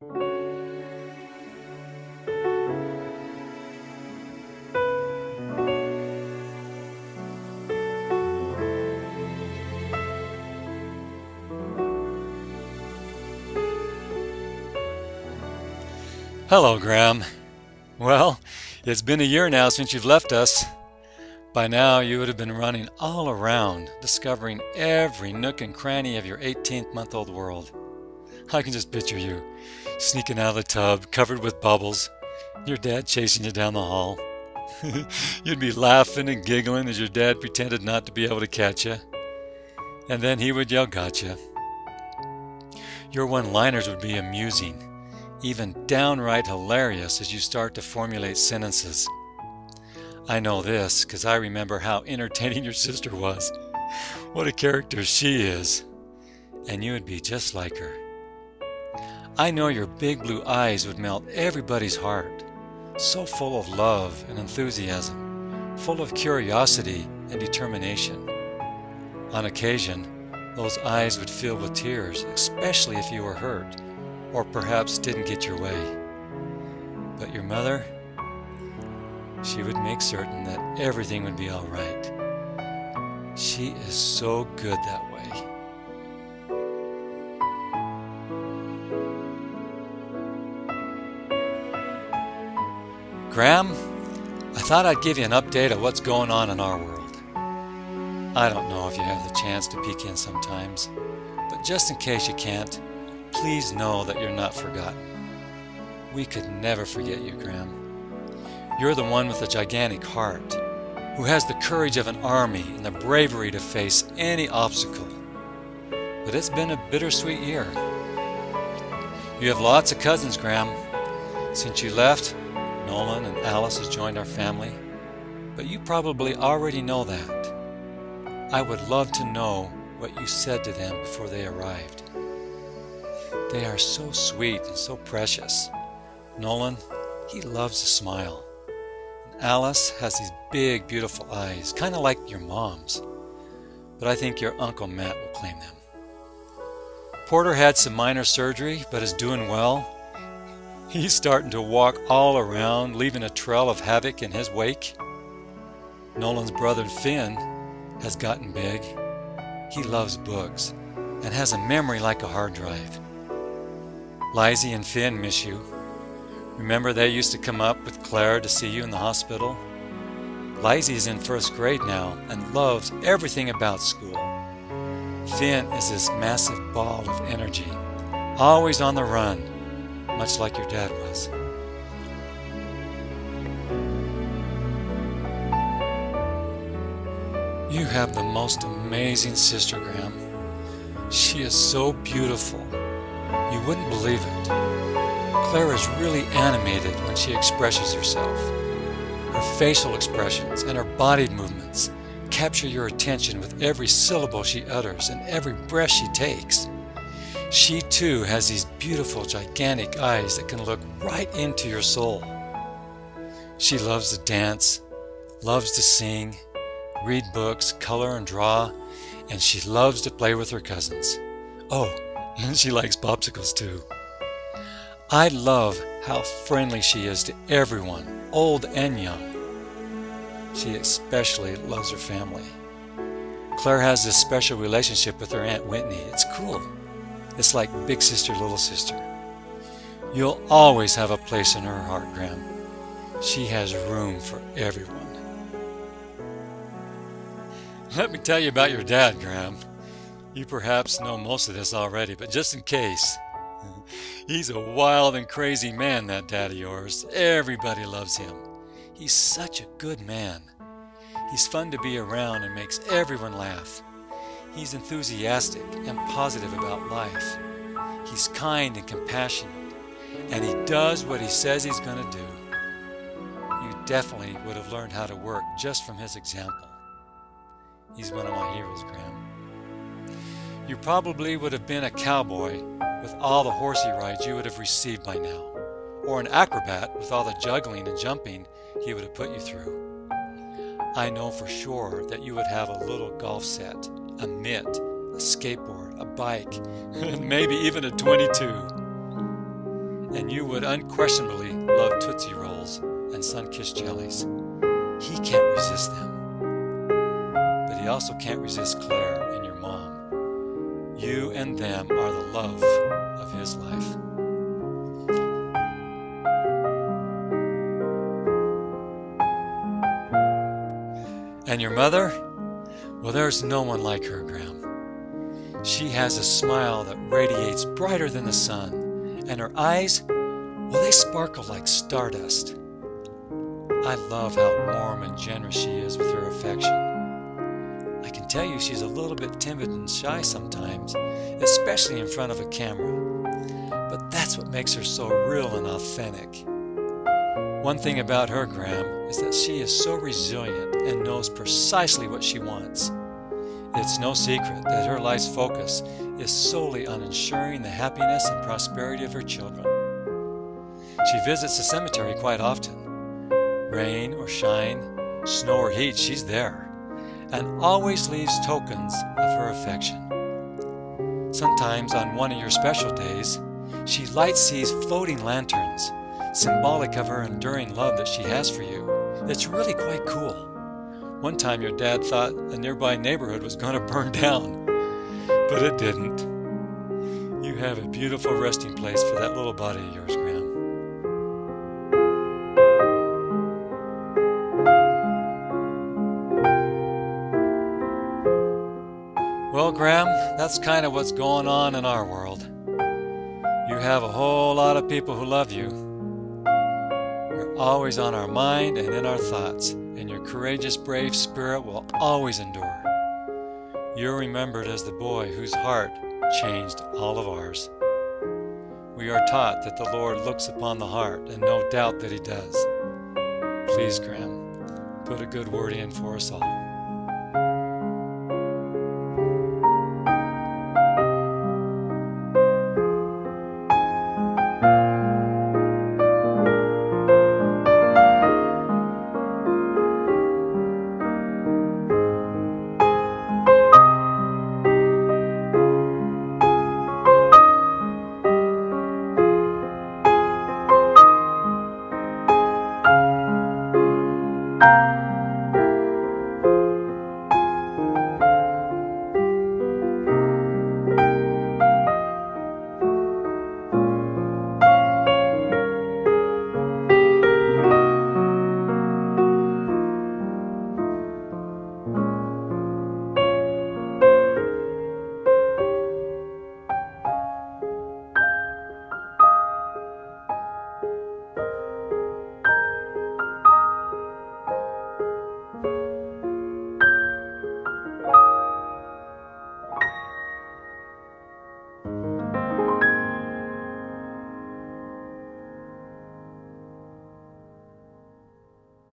Hello, Graham. Well, it's been a year now since you've left us. By now, you would have been running all around, discovering every nook and cranny of your 18-month-old world. I can just picture you, sneaking out of the tub, covered with bubbles, your dad chasing you down the hall. You'd be laughing and giggling as your dad pretended not to be able to catch you. And then he would yell, "Gotcha." Your one-liners would be amusing, even downright hilarious as you start to formulate sentences. I know this because I remember how entertaining your sister was. What a character she is. And you would be just like her. I know your big blue eyes would melt everybody's heart, so full of love and enthusiasm, full of curiosity and determination. On occasion, those eyes would fill with tears, especially if you were hurt, or perhaps didn't get your way. But your mother, she would make certain that everything would be all right. She is so good that way. Graham, I thought I'd give you an update of what's going on in our world. I don't know if you have the chance to peek in sometimes, but just in case you can't, please know that you're not forgotten. We could never forget you, Graham. You're the one with a gigantic heart, who has the courage of an army and the bravery to face any obstacle. But it's been a bittersweet year. You have lots of cousins, Graham. Since you left, Nolan and Alice has joined our family, but you probably already know that. I would love to know what you said to them before they arrived. They are so sweet and so precious. Nolan, he loves to smile. And Alice has these big, beautiful eyes, kind of like your mom's. But I think your Uncle Matt will claim them. Porter had some minor surgery, but is doing well. He's starting to walk all around, leaving a trail of havoc in his wake. Nolan's brother Finn has gotten big. He loves books and has a memory like a hard drive. Lizzie and Finn miss you. Remember they used to come up with Claire to see you in the hospital? Lizzie is in first grade now and loves everything about school. Finn is this massive ball of energy, always on the run, much like your dad was. You have the most amazing sister, Graham. She is so beautiful. You wouldn't believe it. Claire is really animated when she expresses herself. Her facial expressions and her body movements capture your attention with every syllable she utters and every breath she takes. She too has these beautiful, gigantic eyes that can look right into your soul. She loves to dance, loves to sing, read books, color and draw, and she loves to play with her cousins. Oh, and she likes popsicles too. I love how friendly she is to everyone, old and young. She especially loves her family. Claire has this special relationship with her Aunt Whitney. It's cool. It's like big sister, little sister. You'll always have a place in her heart, Graham. She has room for everyone. Let me tell you about your dad, Graham. You perhaps know most of this already, but just in case. He's a wild and crazy man, that dad of yours. Everybody loves him. He's such a good man. He's fun to be around and makes everyone laugh. He's enthusiastic and positive about life. He's kind and compassionate, and he does what he says he's going to do. You definitely would have learned how to work just from his example. He's one of my heroes, Graham. You probably would have been a cowboy with all the horsey rides you would have received by now, or an acrobat with all the juggling and jumping he would have put you through. I know for sure that you would have a little golf set, a mitt, a skateboard, a bike, and maybe even a .22. and you would unquestionably love Tootsie Rolls and Sunkist jellies. He can't resist them. But he also can't resist Claire and your mom. You and them are the love of his life. And your mother? Well, there's no one like her, Graham. She has a smile that radiates brighter than the sun, and her eyes, well, they sparkle like stardust. I love how warm and generous she is with her affection. I can tell you she's a little bit timid and shy sometimes, especially in front of a camera. But that's what makes her so real and authentic. One thing about her, Graham, is that she is so resilient and knows precisely what she wants. It's no secret that her life's focus is solely on ensuring the happiness and prosperity of her children. She visits the cemetery quite often. Rain or shine, snow or heat, she's there, and always leaves tokens of her affection. Sometimes on one of your special days, she lights these floating lanterns, symbolic of her enduring love that she has for you. It's really quite cool. One time your dad thought a nearby neighborhood was going to burn down, but it didn't. You have a beautiful resting place for that little body of yours, Graham. Well, Graham, that's kind of what's going on in our world. You have a whole lot of people who love you. You're always on our mind and in our thoughts, and your courageous, brave spirit will always endure. You're remembered as the boy whose heart changed all of ours. We are taught that the Lord looks upon the heart, and no doubt that He does. Please, Graham, put a good word in for us all.